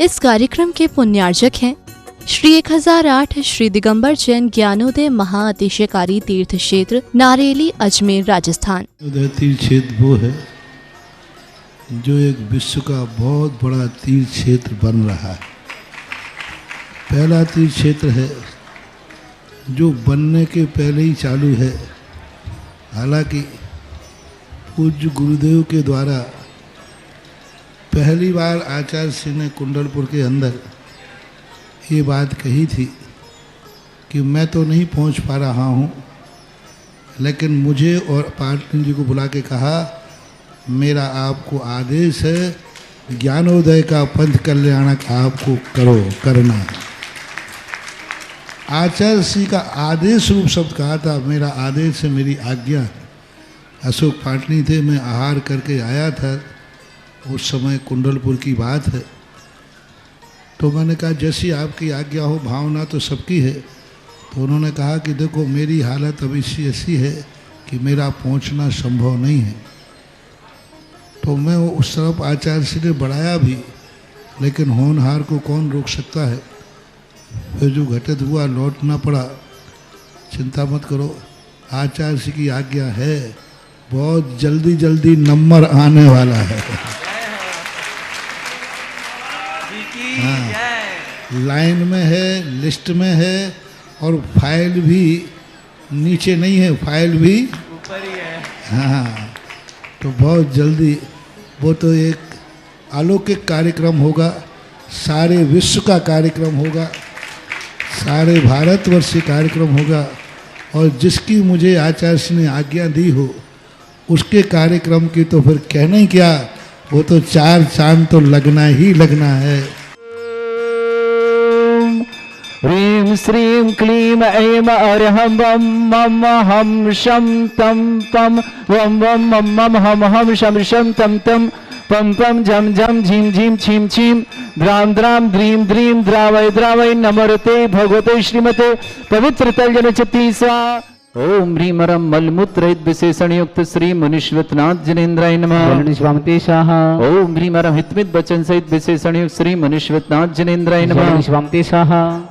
इस कार्यक्रम के पुण्यार्जक हैं श्री 1008 श्री दिगंबर जैन ज्ञानोदय महाअतिशयकारी तीर्थ क्षेत्र नारेली अजमेर राजस्थान। तीर्थ क्षेत्र वो है जो एक विश्व का बहुत बड़ा तीर्थ क्षेत्र बन रहा है। पहला तीर्थ क्षेत्र है जो बनने के पहले ही चालू है। हालांकि पूज्य गुरुदेव के द्वारा पहली बार आचार्य श्री ने कुंडलपुर के अंदर ये बात कही थी कि मैं तो नहीं पहुंच पा रहा हूं, लेकिन मुझे और पाटनी जी को बुला के कहा मेरा आपको आदेश है, ज्ञानोदय का पंथ कल्याणक आपको करना है। आचार्य श्री का आदेश रूप शब्द कहा था, मेरा आदेश है, मेरी आज्ञा है। अशोक पाटनी थे, मैं आहार करके आया था, उस समय कुंडलपुर की बात है। तो मैंने कहा जैसी आपकी आज्ञा हो, भावना तो सबकी है। तो उन्होंने कहा कि देखो मेरी हालत अभी ऐसी है कि मेरा पहुंचना संभव नहीं है। तो मैं उस तरफ आचार्य श्री ने बढ़ाया भी, लेकिन होनहार को कौन रोक सकता है। फिर जो घटित हुआ लौटना पड़ा। चिंता मत करो, आचार्य श्री की आज्ञा है, बहुत जल्दी जल्दी नंबर आने वाला है। हाँ, लाइन में है, लिस्ट में है, और फाइल भी नीचे नहीं है, फाइल भी ऊपर ही है। हाँ, तो बहुत जल्दी वो तो एक अलौकिक कार्यक्रम होगा, सारे विश्व का कार्यक्रम होगा, सारे भारतवर्ष का कार्यक्रम होगा। और जिसकी मुझे आचार्य ने आज्ञा दी हो उसके कार्यक्रम की तो फिर कहना ही क्या, वो तो 4 चांद तो लगना ही लगना है। ह्रीं श्रीं क्लीं ऐं अरहं वं मम हम शं तं पं वं वं मम मम हम शं शं तं तं पं पं झं झं झीं झीं छीं छीं द्रां द्रां द्रीं द्रीं द्रावय नमरते भगवते श्रीमते पवित्र तलजनचति स्वाहा। ओम ह्रीं रं मलमूत्रहित विशेषण युक्त श्री मुनीश्वरनाथ जिनेन्द्राय नमः। स्वामी शाह। ओम ह्रीं रं हितमित वचन सहित विशेषण युक्त श्री मुनीश्वरनाथ जिनेन्द्राय नमः। स्वामी शाह।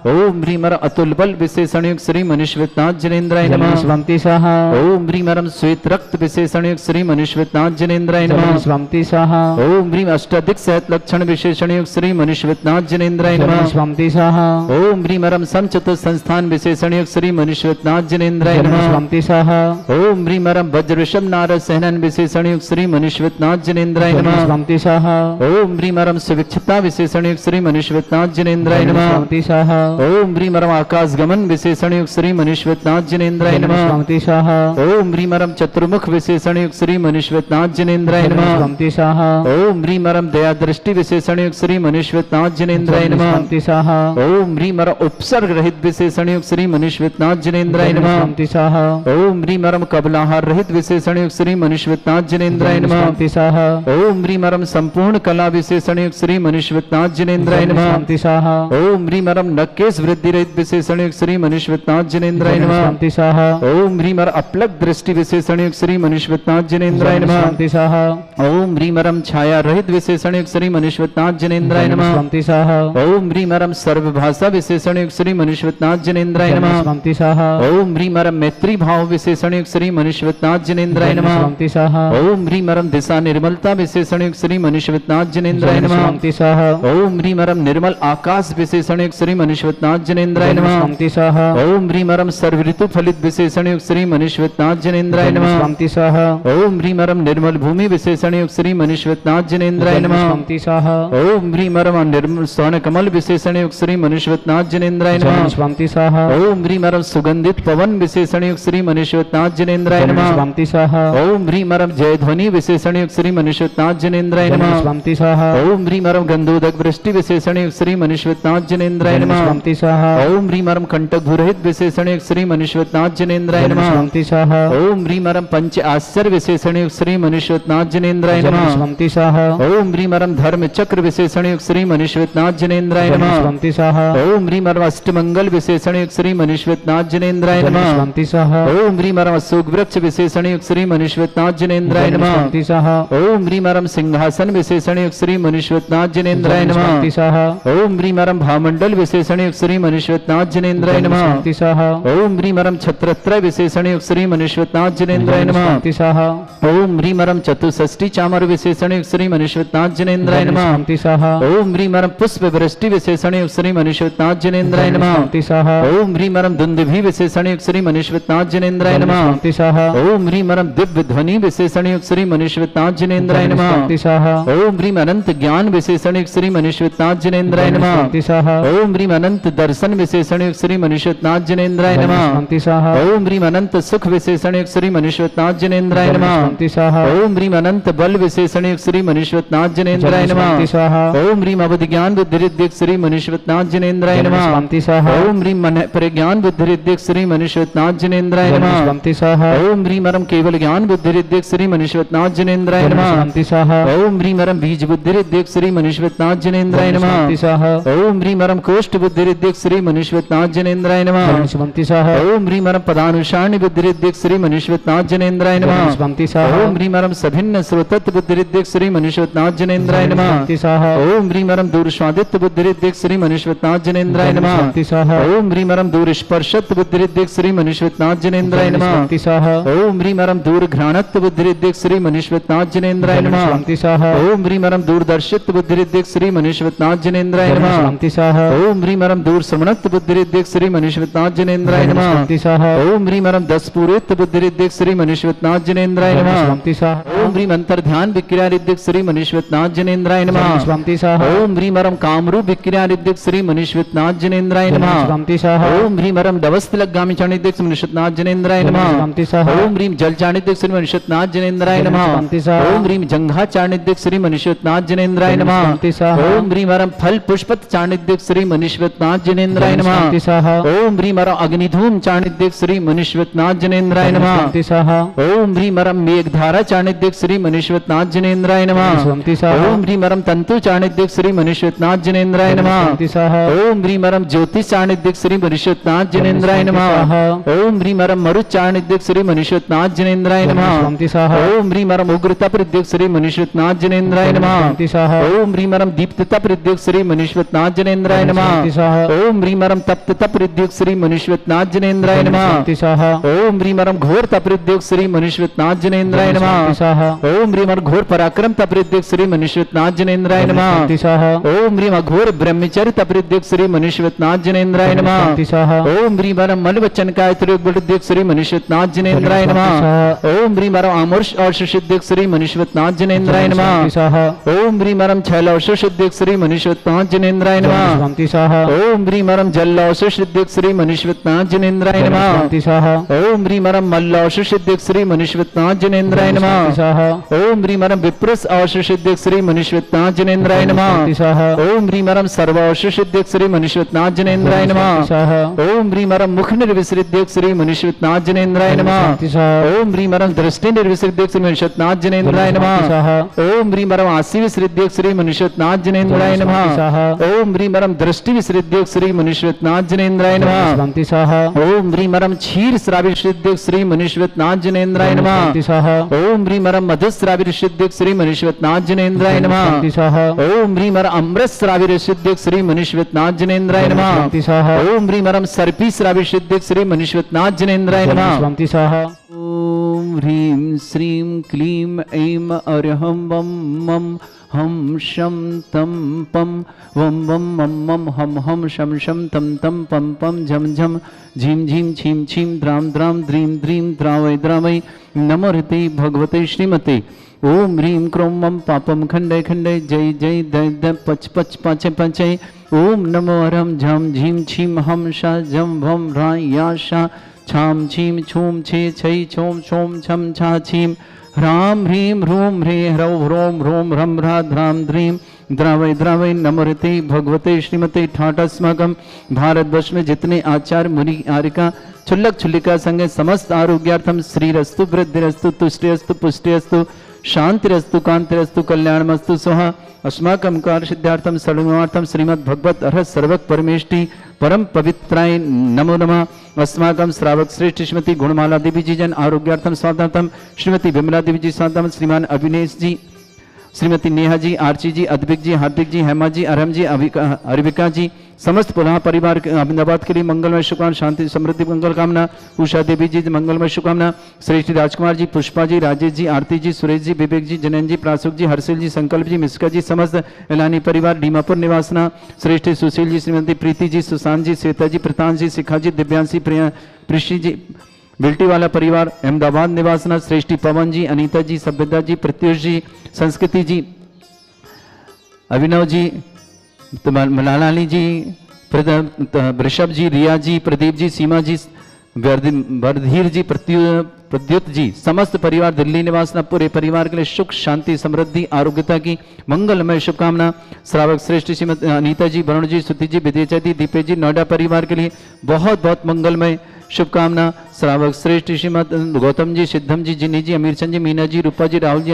ओम ह्रीं रं अतुल बल विशेषण युक्त श्री मुनीश्वरनाथ जिनेन्द्राय नमः। स्वामी शाह। ओम ह्रीं रं श्वेत रक्त विशेषण युक्त श्री मुनीश्वरनाथ जिनेन्द्राय नमः। स्वामी शाह। ओम ह्रीं अष्टाधिक सहत लक्षण विशेषण युक्त श्री मुनीश्वरनाथ जिनेन्द्राय नमः। स्वामी शाह। ओम ह्रीं रं समचतुर संस्थान विशेषण युक्त श्री मुनीश्वरनाथ जिनेन्द्राय स्वामी शाह। ओम ह्रीं रं वज्र ऋषभ नारद सहनन विशेषण युक्त श्री मुनीश्वरनाथ जिनेन्द्राय नमः। स्वामी शाह। ओम ह्रीं रं सुविक्षता विशेषण युक्त श्री मुनीश्वरनाथ जिनेन्द्राय नमः। स्वामी शाह। ओम ह्रीं रं आकाश गमन विशेषण युक्त श्री मुनीश्वरनाथ जिनेन्द्राय नमः। स्वामी शाह। ओम ह्रीं रं चतुर्मुख विशेषण युक्त श्री मुनीश्वरनाथ जिनेन्द्राय नमः। स्वामी शाह। ओम ह्रीं रं दया दृष्टि विशेषण युक्त श्री मुनीश्वरनाथ जिनेन्द्राय नमः। स्वामी शाह। ओम ह्रीं रं उपसर्ग रहित विशेषण युक्त श्री मुनीश्वरनाथ जिनेन्द्राय नमः। स्वामी शाह। ओम ह्रीं रं कबलाहार रहित विशेषण युक्त श्री मुनीश्वरनाथ जिनेन्द्राय नमः। स्वामी शाह। ओम ह्रीं रं संपूर्ण कला विशेषण युक्त श्री मुनीश्वरनाथ जिनेन्द्राय नमः। स्वामी शाह। ओम ह्रीं रं नकेश वृद्धि रहित विशेषण युक्त श्री मुनीश्वरनाथ जिनेन्द्राय नमः। स्वामी शाह। ओम ह्रीं रं अपलक दृष्टि विशेषण युक्त श्री मुनीश्वरनाथ जिनेन्द्राय नमः। स्वामी शाह। ओम ह्रीं रं छाया रहित विशेषण युक्त श्री मुनीश्वरनाथ जिनेन्द्राय नमः। स्वामी शाह। ओम ह्रीं रं सर्वभाषा विशेषण युक्त श्री मुनीश्वरनाथ जिनेन्द्राय नमः। स्वामी शाह। ओम ह्रीं रं मैत्री भाव विशेषण युक्त श्री मुनीश्वरनाथ जिनेन्द्राय नमः। स्वामी शाह। ओम ह्रीं रं दिशा निर्मलता विशेषण युक्त श्री मुनीश्वरनाथ जिनेन्द्राय नमः। स्वामी शाह। ओम ह्रीं रं निर्मल आकाश विशेषण युक्त श्री मुनीश्वरनाथ जिनेन्द्राय नमः। स्वामी शाह। ओम ह्रीं रं सर्व ऋतु फलित विशेषण युक्त श्री मुनीश्वरनाथ जिनेन्द्राय नमः। स्वामी शाह। ओम ह्रीं रं निर्मल भूमि विशेषण युक्त श्री मुनीश्वरनाथ जिनेन्द्राय नमः। स्वामी शाह। ओम ह्रीं रं निर्मल स्वर्ण कमल विशेषण युक्त श्री मुनीश्वरनाथ जिनेन्द्राय नमः। स्वामी शाह। ओम ह्रीं रं सुगंधित पवन विशेषण युक्त श्री मुनीश्वरनाथ जिनेन्द्राय नमः। स्वामी शाह। ओम ह्रीं रं जय ध्वनि विशेषण युक्त श्री मुनीश्वरनाथ जिनेन्द्राय नमः। स्वामी शाह। ओम ह्रीं रं गंधोदक वृष्टि विशेषण युक्त श्री मुनीश्वरनाथ जिनेन्द्राय नमः। स्वामी शाह। ओम ह्रीं रं कंटक भूरहित विशेषण युक्त श्री मुनीश्वरनाथ जिनेन्द्राय नमः। स्वामी शाह। ओम ह्रीं रं पंच आश्चर्य विशेषण युक्त श्री मुनीश्वरनाथ जिनेन्द्राय नमः। स्वामी शाह। ओम ह्रीं रं धर्म चक्र विशेषण युक्त श्री मुनीश्वरनाथ जिनेन्द्राय नमः। स्वामी शाह। ओम ह्रीं रं अष्टमंगल विशेषण युक्त श्री मुनीश्वरनाथ जिनेन्द्राय नमः। स्वामी ओम ह्रीमरम अशोक वृक्ष विशेषण युक्त श्री मनुष्यनाथ जिनेन्द्राय नमः। ओम ह्रीमरम सिंहासन विशेषण युक्त श्री मनुष्यनाथ जिनेन्द्राय नमः। ओम ह्रीमरम भामंडल विशेषण युक्त श्री मनुष्यनाथ जिनेन्द्राय नमः। ओम ह्रीमरम छत्रत्रय विशेषण युक्त श्री मनुष्यनाथ जिनेन्द्राय नमः। ओम ह्रीमरम चतुष्षष्टि चामर विशेषण युक्त श्री मनुष्यनाथ जिनेन्द्राय नमः। ओम ह्रीमरम पुष्प वृष्टि विशेषण युक्त श्री मनुष्यनाथ जिनेन्द्राय नमः। ओम ह्रीमरम दुंदुभि विशेषण युक्त श्री मनुष्यनाथ जिनेन्द्राय नमः। ओम ह्रीमरम दिव्य ध्वनि विशेषण युक्त श्री मनुष्यनाथ जिनेन्द्राय नमः। ओम ह्रीम अनंत ज्ञान विशेषण युक्त श्री मनुष्यनाथ जिनेन्द्राय नमः। ओम ह्रीम अनंत दर्शन विशेषण युक्त श्री मनुष्यनाथ जिनेन्द्राय नमः। ओम ह्रीम अनंत सुख विशेषण युक्त श्री मनुष्यनाथ जिनेन्द्राय नमः। ओम ह्रीम अनंत बल विशेषण युक्त श्री मनुष्यनाथ जिनेन्द्राय नमः। ओम ह्रीम अवधि ज्ञान बुद्धि श्री मनुष्यनाथ जिनेन्द्राय नमः। ओम ह्रीम मन परिज्ञान बुद्धि श्री मनुष्यनाथ जिनेन्द्राय नमः। ओम ह्रीमरम केवल ज्ञान बुद्धि श्री मनुष्यनाथ जिनेन्द्राय नमः। ओम ह्रीमरम बीज बुद्धि श्री मनुष्यनाथ जिनेन्द्राय नमः। ओम ह्रीमरम कोष्ठ बुद्धि श्री मनुष्यनाथ जिनेन्द्राय नमः। ओम ह्रीमरम पदानुसारणी बुद्धि श्री मनुष्यनाथ जिनेन्द्राय नमः। ओम ह्रीमरम सभिन्न श्रोतत्व बुद्धि श्री मनुष्यनाथ जिनेन्द्राय नमः। ओम ह्रीमरम दूर स्वादित्व बुद्धि श्री मनुष्यनाथ जिनेन्द्राय नमः। ओम ह्रीमरम दूर स्पर्शत्व बुद्धि श्री मनुष्यनाथ जिनेन्द्राय नमः। ओम ह्रीमरम दूर घ्राणत्व बुद्धि श्री मनुष्यनाथ जिनेन्द्राय नमः। ओम ह्रीमरम दूरदर्शित्व बुद्धि श्री मनुष्यनाथ जिनेन्द्राय नमः। ओम ह्रीमरम दूर श्रवणत्व बुद्धि श्री मनुष्यनाथ जिनेन्द्राय नमः। ओम ह्रीमरम दस पूरित्व बुद्धि श्री मनुष्यनाथ जिनेन्द्राय नमः। ओम ह्रीम अंतर्ध्यान विक्रिया श्री मनुष्यनाथ जिनेन्द्राय नमः। ओम ह्रीमरम कामरूप विक्रिया श्री मनुष्यनाथ जिनेन्द्राय नमः। ओम ह्रीमरम दवस्तलगामी चाणिद्य मनुष्यनाथ जिनेन्द्राय नमः। ओम ह्रीम जल चाणिद्य श्री मनुष्यनाथ जिनेन्द्राय नमः। ओम ह्रीम जंघा चाणिद्य श्री मनुष्यनाथ जिनेन्द्राय नमः। ओम ह्रीमरम फल पुष्पत चाणिद्य श्री मनुष्यनाथ जिनेन्द्राय नमः। ओम ह्रीमरम अग्निधूम चाणिद्य श्री मनुष्यनाथ जिनेन्द्राय नमः। ओम ह्रीमरम मेघधारा चाणिद्य श्री मनुष्यनाथ जिनेन्द्राय नमः। ओम ह्रीमरम तंतु चाणिद्य श्री मनुष्यनाथ जिनेन्द्राय नमः। ओम ह्रीमरम ज्योतिष चाणिद्य श्री मनुष्यनाथ जिनेन्द्राय नमः। ओम ह्रीमरम मरुत चाणिद्य श्री मनुष्यनाथ जिनेन्द्राय नमः। ओम ह्रीमरम उग्रता प्रद्युक्त श्री मनुष्यनाथ जिनेन्द्राय नमः। ओम ह्रीमरम दीप्तता प्रद्युक्त श्री मनुष्यनाथ जिनेन्द्राय नमः। ओम ह्रीमरम तप्तता प्रद्युक्त श्री मनुष्यनाथ जिनेन्द्राय नमः। ओम ह्रीमरम घोरता प्रद्युक्त श्री मनुष्यनाथ जिनेन्द्राय नमः। ओम ह्रीमरम घोर पराक्रम प्रद्युक्त श्री मनुष्यनाथ जिनेन्द्राय नमः। ओम ह्रीम घोर ब्रह्मचर्य प्रद्युक्त श्री मनुष्यनाथ जिनेन्द्राय नमः। ओम ह्रीमरम मल वचन का प्रद्युक्त श्री मनुष्यनाथ जिनेन्द्राय नमः। ओम ह्रीमरम आमोर्ष और सिद्धिक श्री मनुष्यनाथ जिनेन्द्राय नमः। ओम ह्रीमरम छैल और सिद्धिक श्री मनुष्यनाथ जिनेन्द्राय नमः। ओम ह्रीमरम जल और सिद्धिक श्री मनुष्यनाथ जिनेन्द्राय नमः। ओम ह्रीमरम मल्ल और सिद्धिक श्री मनुष्यनाथ जिनेन्द्राय नमः। ओम ह्रीमरम विप्रस और सिद्धिक श्री मनुष्यनाथ जिनेन्द्राय नमः। ओम ह्रीमरम सर्व और सिद्धिक श्री मनुष्यनाथ जिनेन्द्राय नमः। ओम ह्रीमरम मुख निर्विसृद्धिक श्री मनुष्यनाथ जिनेन्द्राय नमः। ओम ह्रीमरम दृष्टि निर्विसृद्धिक श्री मनुष्यनाथ जिनेन्द्राय नमः। ओम ह्रीमरम आसी विसृद्धिक श्री मनुष्यनाथ जिनेन्द्राय नमः। ओम ह्रीमरम दृष्टि विसृद्धिक श्री मनुष्यनाथ जिनेन्द्राय नमः। ओम ह्रीमरम क्षीर श्रावित श्री मनुष्यनाथ जिनेन्द्राय नमः। ओम ह्रीमरम मधु श्रावित श्री मनुष्यनाथ जिनेन्द्राय नमः। ओम ह्रीमरम अमृत श्रावित श्री मनुष्यनाथ जिनेन्द्राय नमः। ओम ह्रीमरम सर्पी श्रावित श्री मनुष्यनाथ जिनेन्द्राय नमः। ओम ह्रीम श्रीम क्लीम ऐम अरहम वम मम हम शम तम पम वम वम मम मम हम शम शम तम तम पम पम झम झम झीम झीम छीम छीम द्राम द्राम द्रीम द्रीम द्रावय द्रावय नमो ऋते भगवते श्रीमते। ओम ह्रीम क्रोम मम पापम खंडय खंडय जय जय दय द पच पच पाचे पाचे। ओम नमो हरम झम झीम छीम हम शा झम भम रा या शा छाम छीम छूम छे छै छोम छोम छम छा छीम ह्राम ह्रीम ह्रूम ह्रे ह्रौ ह्रोम ह्रोम ह्रम ह्रा ध्राम ध्रीम द्रावय द्रावय नमोरते भगवते श्रीमते ठाटस्माकम। भारतवर्ष में जितने आचार्य मुनि आर्यिका छुल्लक छुल्लिका संगे समस्त आरोग्यार्थम श्रीरस्तु वृद्धिरस्तु तुष्टिरस्तु पुष्टिरस्तु शांतिरस्तु कांतिरस्तु कल्याणमस्तु स्वाहा। अस्माकं कार्य सिद्धार्थम सर्वमार्थम श्रीमद् भगवत अर्हत सर्वक परमेष्टि परम पवित्राय नमो नमः। अस्माकं श्रावक श्रेष्ठ श्रीमती गुणमाला देवी जी जन आरोग्यार्थम स्वागतार्थम श्रीमती विमला देवी जी स्वागतम श्रीमान अभिनेश जी श्रीमती नेहा जी आर्ची जी अद्विक जी हार्दिक जी हेमा जी अरहम जी अरविका जी समस्त पुनः परिवार के अहमदाबाद के लिए मंगलमय शुभकामना शांति समृद्धि मंगल कामना उषा देवी जी मंगलमय शुभकामना श्रेष्ठ राजकुमार जी पुष्पा जी राजेश जी आरती जी सुरेश जी विवेक जी जनन जी प्रासुक जी हर्षिल जी संकल्प जी मिस्का जी समस्त एलानी परिवार डीमापुर निवासना श्रेष्ठ सुशील जी श्रीमती प्रीति जी सुशांत जी श्वेता जी प्रतांश जी शिखा जी दिव्यांशी प्रिशी जी बिल्टी वाला परिवार अहमदाबाद निवासना श्रेष्ठी पवन जी अनीता जी सभ्यता जी प्रत्युष जी संस्कृति जी अभिनव जी मलालाली जी वृषभ जी रिया जी प्रदीप जी सीमा जी वर्धीर जी प्रद्युत जी समस्त परिवार दिल्ली निवासना पूरे परिवार के लिए सुख शांति समृद्धि आरोग्यता की मंगलमय शुभकामना श्रावक श्रेष्ठ श्रीमती अनीता जी वरुण जी सुति जी विद्या जी दीपे जी नोएडा परिवार के लिए बहुत बहुत मंगलमय शुभकामना श्रावक श्रेष्ठ श्रीमद गौतम जी सिद्धम जी जिनी जी अमीरचंद जी मीना जी रूपा जी राहुल जी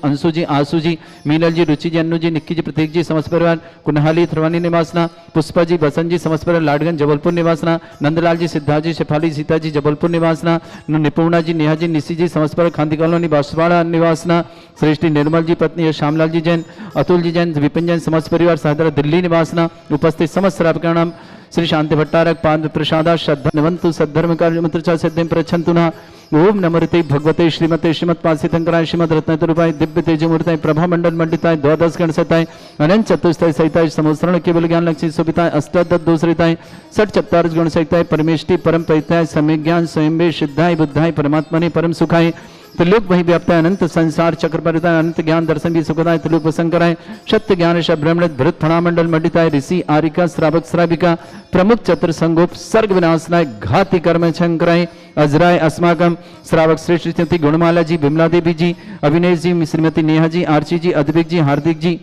अंशु जी आसू जी मीनल जी रुचि जी अन्नू जी निक्की जी प्रतीक जी समस्त परिवार कुनहाली थ्रवानी निवासना पुष्पा जी बसंत जी समस्त परिवार लाडगंज जबलपुर निवासना नंदलाल जी सिद्धार्थ जी शेफाली सीता जी जबलपुर निवासना निपुणा जी नेहा जी निशी जी समस्त परिवार खांती कॉलोनी बांसवाड़ा निवासना श्रेष्ठी निर्मल जी पत्नी श्यामलाल जी जैन अतुल जी जैन विपिन जैन समस्त परिवार सादरा दिल्ली निवासना उपस्थित समस्त श्रावकाणां नाम श्री शांति भट्टारक पाद प्रसादा श्रद्धावंतु सद्धर्म कार्य मंत्र सिद्धिं प्रच्छन्तु नः ओम नमोते भगवते श्रीमते श्रीमद पासितंकराय श्रीमद रत्नतरूपाय दिव्य तेजमूर्ताय प्रभा मंडल मंडिताय द्वादश गण सताय अनंत चतुष्टय सहिताय समोसरण केवल ज्ञान लक्ष्मी सुबिताय अष्टादश दोषरिताय सठ चत्वार गुण सहिताय परमेष्टि परम परिताय समय ज्ञान स्वयं सिद्धाय बुद्धाय परमात्मने परम सुखाय त्रिलोक वही व्याप्ताय अनंत संसार चक्र परिताय अनंत ज्ञान दर्शन भी सुखदाय त्रिलोक वसंकराय सत्य ज्ञान ब्रह्मणित भरत फणामंडल मंडिताय ऋषि आरिका श्रावक श्राविका प्रमुख चतुर संगोप सर्ग विनाशनाय घाति कर्म शंकराय अजराय अस्माकम श्रावक श्रेष्ठ श्रीमती गुणमाला जी विमला देवी जी अविनेश जी श्रीमती नेहा जी आर्ची जी अद्विक जी हार्दिक जी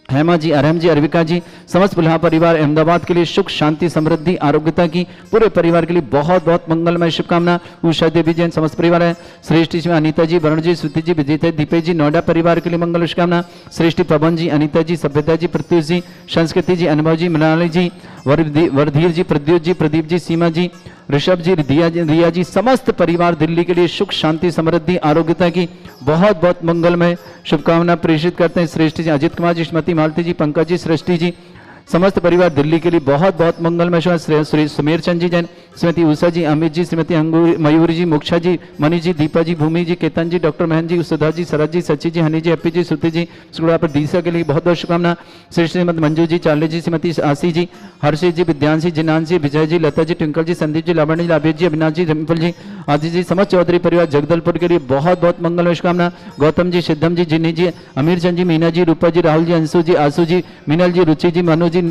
हेमा जी अरहम जी अरविका जी समस्त पुलहा परिवार अहमदाबाद के लिए सुख शांति समृद्धि आरोग्यता की पूरे परिवार के लिए बहुत बहुत मंगलमय शुभकामना उषा देवी जैन समस्त परिवार है श्रेष्ठी अनीता जी वरुण जी श्रुति जी विजेता दीपे जी नोएडा परिवार के लिए मंगल शुभकामना श्रेष्ठी पवन जी अनीता जी सभ्यता जी प्रत्युष जी संस्कृति जी अनुभव जी मनाली जी वर्धीर जी प्रद्युत जी प्रदीप जी सीमा जी ऋषभ जी रिया जी समस्त परिवार दिल्ली के लिए सुख शांति समृद्धि आरोग्यता की बहुत बहुत मंगलमय शुभकामना प्रेषित करते हैं श्रेष्ठ जी अजित कुमार जी श्रीमती मालती जी पंकज जी सृष्टि जी समस्त परिवार दिल्ली के लिए बहुत बहुत मंगलमय श्री सुमेर चंद जी जैन श्रीमती उषा जी अमित जी श्रीमती मयूरी जी मोक्षा जी मनी जी दीपा जी भूमि जी केतन जी डॉक्टर महन जी सुधा जी शरद जी सची जी हनी जी हैप्पी जी सुति जी शुक्ला पर दीसा के लिए बहुत बहुत शुभकामना श्रीमती मंजू जी चार्ले जी श्रीमती आशी जी हर्षित जी विद्यांशी जिनान जी विजय जी लता जी ट्विंकल जी संदीप जी लावण्य जी लाभेद जी अविनाश जी रिम्पल जी आदि जी समस्त चौधरी परिवार जगदलपुर के लिए बहुत बहुत मंगलमय शुभकामना गौतम जी सिद्धम जी जिनी जी अमीर चंद जी मीना जी रूपा जी राहुल जी अंशु जी आसू जी मीनल जी रुचि जी मनु जी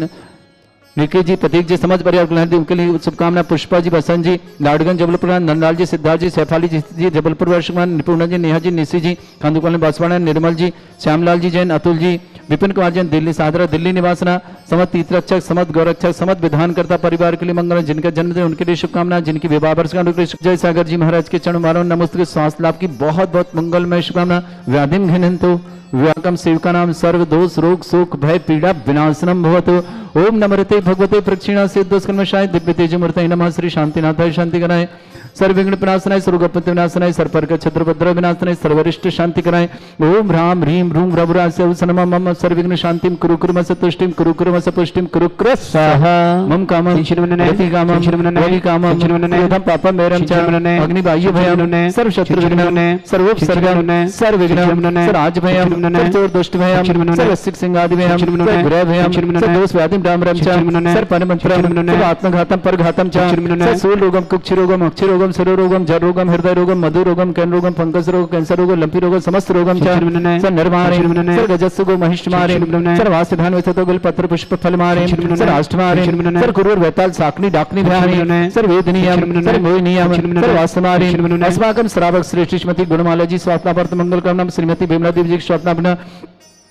निकी जी प्रतीक जी समझ परिवार कल्याण उनके लिए शुभकामना पुष्पा जी बसंत जी लाडगंज जबलपुर नंदलाल जी सिद्धार्थ जी सैफाली जी जबलपुर वर्षमान निपुणा जी नेहा जी निशी जी खांदुकल बांसवाड़ा निर्मल जी श्यामलाल जी जैन अतुल जी विपिन कुमार जैन दिल्ली सादरा दिल्ली निवासना समत तीर्थरक्षक समत गौरक्षक समत विधानकर्ता परिवार के लिए मंगल जिनका जन्मदिन उनके लिए शुभकामना जिनकी विवाह वर्षगांठ जय सागर जी महाराज के चरण मारो नमस्ते स्वास्थ्य लाभ की बहुत बहुत मंगलमय शुभकामना व्याधिम घिनंतु व्याकम सेवका नाम सर्व दोष रोग शोक भय पीड़ा विनाशनम भवतु ओम नमरते भगवते प्रक्षिणा से दोषकर्मशाय दिव्य तेजमूर्तये नमः श्री शांतिनाथाय शांति कराए सर्वविघ्न विनाशनाय सर्वगपति विनाशनाय सर्पर्क छत्रभद्र विनाशनाय सर्वरिष्ट शांति कराए ओम ह्राम ह्रीम ह्रूम रघुरास्य सनमा मम सर्वविघ्न शांतिम कुरु कुर्म सतुष्टिम कुरु कुर्म सपुष्टिम कुरु कृ स्वाहा मम कामं यति कामं वै कामं क्रोधं पापं वैरं च अग्नि वायु भयं सर्व शत्रु विघ्नं सर्वोपसर्गं सर्वविघ्नं सर्वराज भयं सर्वचोर दुष्ट भयं सर्वसिक सिंहादि भयं सर्वग्रह भयं सर्वदोष व्याधिं डामरं च सर्वपरमंत्रं सर्वात्मघातं परघातं च सर्वसूल रोगं कुक्षि रोगं अक्षि रोगं सरोगम जर रोगम हृदय रोगम मधु रोगम कैन रोगम फंगस रोग कैंसर रोग लंपी रोग समस्त रोगम सर निर्मारे सर गजस्सु गो महिष मारे सर वासधान वसतो गुल पत्र पुष्प फल मारे सर अष्ट मारे सर कुरूर वेताल साकनी डाकनी भयारे सर वेदनीयम सर मोहिनीयम सर वासमारे अस्माकं श्रावक श्रेष्ठ श्रीमती गुणमाला जी स्वात्मापर्थ मंगल कामना श्रीमती विमला देवी जी स्वात्मा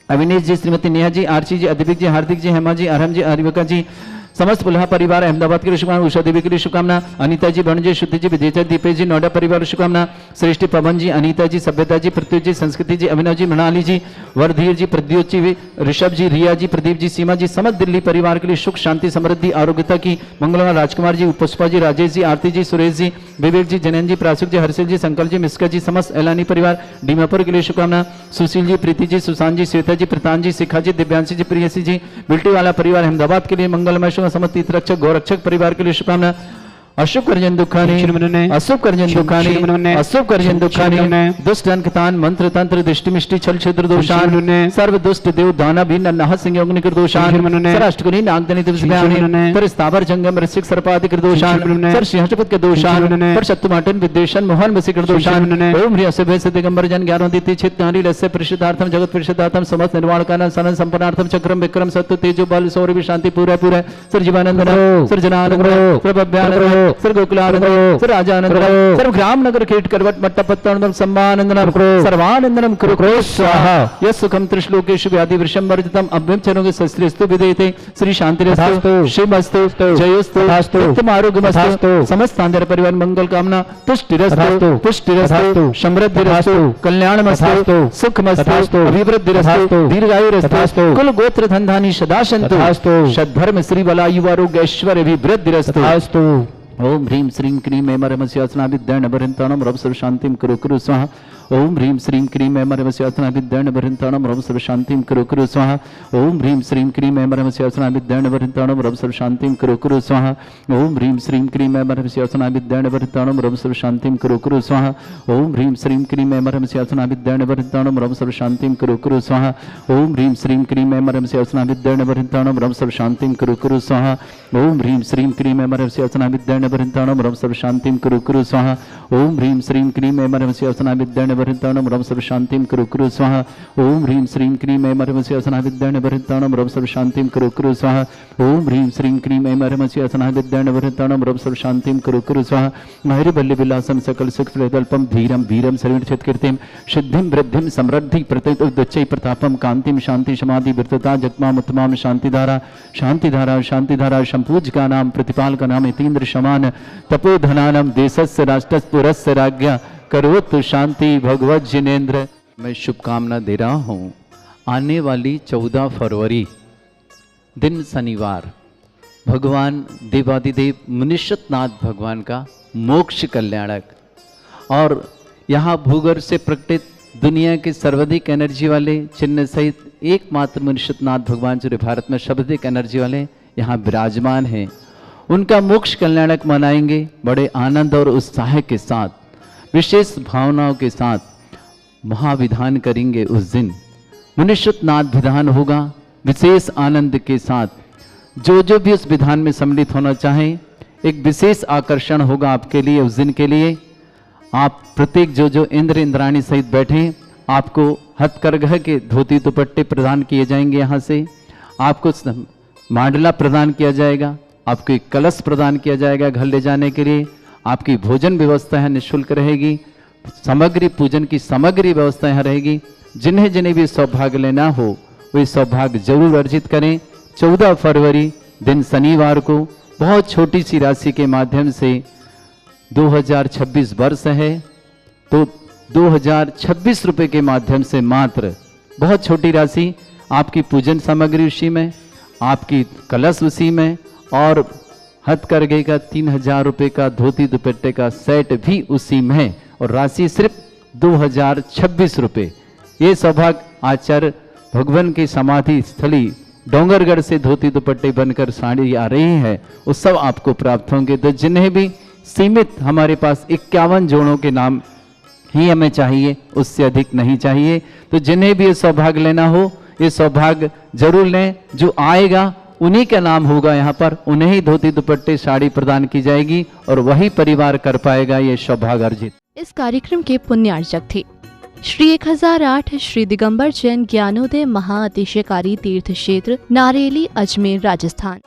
अविनेश जी श्रीमती नेहा जी आर्ची जी अद्विक जी हार्दिक जी हेमा जी अरहम जी अरिवका जी समस्त पुलहा परिवार अहमदाबाद के लिए शुभकामना, उषा देवी के लिए शुभकामना, अनीता जी, वरुण जी, शुद्धि जी, विदेचा, दीपेश जी, नोएडा परिवार शुभकामना, श्रेष्ठी पवन जी, अनीता जी, सभ्यता जी, पृथ्वी जी, संस्कृति जी, अभिनव जी, मृणाली जी, वरधीर जी, प्रद्योत जी, ऋषभ जी, रिया जी, प्रदीप जी, सीमा जी, समस्त दिल्ली परिवार के लिए सुख शांति समृद्धि आरोग्यता की मंगलवार, राजकुमार जी, पुष्पा जी, राजेश जी, आरती जी, सुरेश जी, विवेक जी, जनन जी, प्रासुक जी, हर्षिल जी, संकल्प जी, मिस्का जी, समस्त एलानी परिवार डीमापुर के लिए शुभकामना, सुशील जी, प्रीति जी, सुशांत जी, श्वेता जी, प्रतान जी, शिखा जी, दिव्यांशी जी, प्रियसी जी, बिल्टी वाला परिवार अहमदाबाद के लिए मंगलमय शुभ, समस्त तीर्थरक्षक गौरक्षक परिवार के लिए शुभकामना, अशुभ करजन दुखानी, अशुभ करजन दुखानी, अशुभ करजन दुखानी, दुष्ट अंकतान मंत्र तंत्र दृष्टि मिष्टि छल छिद्र दोषान, सर्व दुष्ट देव दाना भी नन्नाह सिंह अग्नि कर दोषान, सर अष्टकुनी नागदनी दिवसभ्यानि, पर स्थावर जंगम ऋषिक सर्पादि कर दोषान, सर सिंहपत के दोषान, पर शत्रुमाटन विद्वेषण मोहन वसी कर दोषान, ओम ह्रिय सभे से दिगंबर जन ज्ञान दीति चित्त नारी लस्य परिषदार्थम जगत परिषदार्थम समस्त निर्वाण कारण सनन संपन्नार्थम चक्रम विक्रम सत्य तेजो बल सौर्य शांति पूरा पूरा sir Jeevanand sir Jananand sir Bhavyanand sir Gokulanand sir Rajanand sir ग्राम नगर कीट करवट मट्टपत्तनंदम सम्मानंदनम सर्वानंदनम कुरु स्वाहा यस सुखम त्रिश्लोकेषु व्याधि वृषम वर्जितम अभ्यम चरोगे सस्त्रेस्तु विदेते श्री शांतिरस्तु शिवस्तु जयोस्तु उत्तम आरोग्यमस्तु समस्त आंध्र परिवार मंगल कामना तुष्टिरस्तु पुष्टिरस्तु समृद्धिरस्तु कल्याणमस्तु सुखमस्तु अभिवृद्धिरस्तु दीर्घायुरस्तु कुल गोत्र धनधानी सदा सन्तु सद्धर्म श्री बलायु आरोग्य ऐश्वर्य अभिवृद्धिरस्तु ओम ह्रीं श्रीं क्रीं ऐमरमस्यासनाभिद्यर्णभरिन्ताणं रव सर्व शांतिं कुरु कुरु स्वाहा ओम ह्रीं श्रीं क्रीं ऐमरमस्यासनाभिद्यर्णभरिन्ताणं रव सर्व शांतिं कुरु कुरु स्वाहा ओम ह्रीं श्रीं क्रीं ऐमरमस्यासनाभिद्यर्णभरिन्ताणं रव सर्व शांतिं कुरु कुरु स्वाहा ओम ह्रीं श्रीं क्रीं ऐमरमस्यासनाभिद्यर्णभरिन्ताणं रव सर्व शांतिं कुरु कुरु स्वाहा ओम ह्रीं श्रीं क्रीं ऐमरमस्यासनाभिद्यर्णभरिन्ताणं रव सर्व शांतिं कुरु कुरु स्वाहा ओम ह्रीं श्रीं क्रीं ऐमरमस्यासनाभिद्यर्णभरिन्ताणं रव सर्व शांतिं कुरु कुरु स्वाहा ओम ह्रीं श्रीं क्रीं ऐमरमस्यासनाभिद्यर्णभरिन्ताणं रव सर्व शांतिं कुरु कुरु स्वाहा ओम ह्रीं श्रीं क्रीं ऐमरमस्यासनाभिद्यर्णभरिन्ताणं रव सर्व शांतिं कुरु कुरु स्वाहा ओम ह्रीं श्रीं क्रीं ऐमरमस्यासनाभिद्यर्णभरिन्ताणं रव सर्व शांतिं कुरु कुरु स्वाहा ओम ह्रीं श्रीं क्रीं ऐमरमस्यासनाभिद्यर्णभरिन्ताणं रव सर्व शांतिं कुरु कुरु स्वाहा महरिबल्लि विलासं सकल सुख प्रदल्पं धीरं वीरं सर्वक्षितकीर्तिं सिद्धिं वृद्धिं समृद्धि प्रत्यय प्रतापं कांतिं शांति समाधि विरतता जगमाम उत्तमाम शांतिधारा शांतिधारा शांतिधारा संपूज का नाम प्रतिपाल का नाम यतीन्द्र समान तपोधनानम देशस्य राष्ट्रस्य पुरस्य राज्ञा करोतु शांति भगवत जिनेन्द्र। मैं शुभकामना दे रहा हूँ आने वाली 14 फरवरी दिन शनिवार भगवान देवादिदेव मुनिषतनाथ भगवान का मोक्ष कल्याणक और यहाँ भूगर्भ से प्रकटित दुनिया के सर्वाधिक एनर्जी वाले चिन्ह सहित एकमात्र मुनिषतनाथ भगवान जो भारत में सर्वाधिक एनर्जी वाले यहाँ विराजमान हैं, उनका मोक्ष कल्याणक मनाएंगे बड़े आनंद और उत्साह के साथ, विशेष भावनाओं के साथ महाविधान करेंगे। उस दिन मुनिषतनाथ विधान होगा विशेष आनंद के साथ। जो भी उस विधान में सम्मिलित होना चाहें, एक विशेष आकर्षण होगा आपके लिए उस दिन के लिए। आप प्रत्येक जो इंद्र इंद्राणी सहित बैठे, आपको हथकरघा के धोती दुपट्टे प्रदान किए जाएंगे। यहाँ से आपको मांडला प्रदान किया जाएगा, आपको एक कलश प्रदान किया जाएगा घर ले जाने के लिए। आपकी भोजन व्यवस्था है निःशुल्क रहेगी, सामग्री पूजन की सामग्री व्यवस्था यहाँ रहेगी। जिन्हें जिन्हें भी सौभाग्य लेना हो वे सौभाग्य जरूर अर्जित करें। 14 फरवरी दिन शनिवार को बहुत छोटी सी राशि के माध्यम से 2026 वर्ष है तो 2026 रुपये के माध्यम से मात्र बहुत छोटी राशि, आपकी पूजन सामग्री उसी में, आपकी कलश उसी में और हथकरघे का 3000 रुपये का धोती दुपट्टे का सेट भी उसी में है और राशि सिर्फ 2026 रुपये। ये सौभाग्य आचार्य भगवान की समाधि स्थली डोंगरगढ़ से धोती दुपट्टे बनकर साड़ी आ रही है, वो सब आपको प्राप्त होंगे। तो जिन्हें भी सीमित, हमारे पास 51 जोड़ों के नाम ही हमें चाहिए, उससे अधिक नहीं चाहिए। तो जिन्हें भी ये सौभाग्य लेना हो ये सौभाग्य जरूर लें। जो आएगा उन्हीं का नाम होगा यहाँ पर, उन्हें ही धोती दुपट्टे साड़ी प्रदान की जाएगी और वही परिवार कर पाएगा ये सौभाग्य अर्जित। इस कार्यक्रम के पुण्यार्चक थे श्री 1008 श्री दिगंबर जैन ज्ञानोदय महाअतिशयकारी तीर्थ क्षेत्र नारेली, अजमेर, राजस्थान।